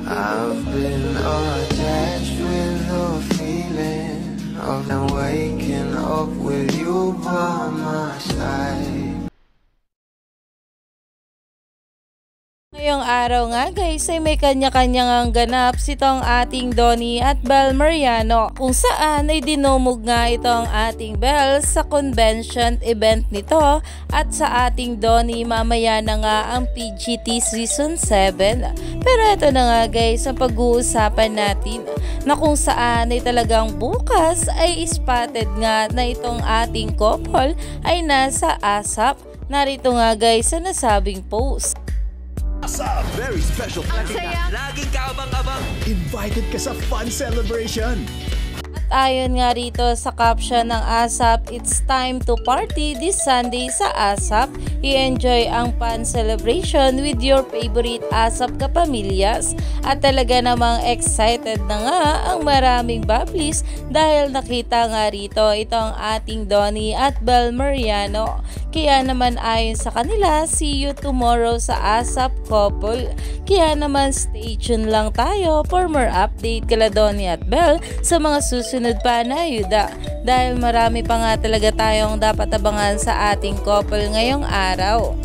I've been attached with the feeling of waking up with you by my side. Ngayong araw nga guys ay may kanya-kanyang ganap sitong ating Donnie at Belle Mariano, kung saan ay dinumog nga itong ating Belle sa convention event nito, at sa ating Donnie mamaya na nga ang PGT Season 7. Pero ito na nga guys ang pag-uusapan natin, na kung saan ay talagang bukas ay spotted nga na itong ating couple ay nasa ASAP. Narito nga guys sa nasabing post. Sa very special party ka, laging kaabang-abang. Invited ka sa fun celebration. At ayon nga rito sa caption ng ASAP, it's time to party this Sunday sa ASAP. I-enjoy ang fun celebration with your favorite ASAP kapamilyas. At talaga namang excited na nga ang maraming bablis dahil nakita nga rito itong ating Donnie at Belle Mariano. Kaya naman ayon sa kanila, see you tomorrow sa ASAP couple. Kaya naman stay tuned lang tayo for more update kala Donnie at Belle sa mga susunod pa na ayuda. Dahil marami pa nga talaga tayong dapat abangan sa ating couple ngayong araw.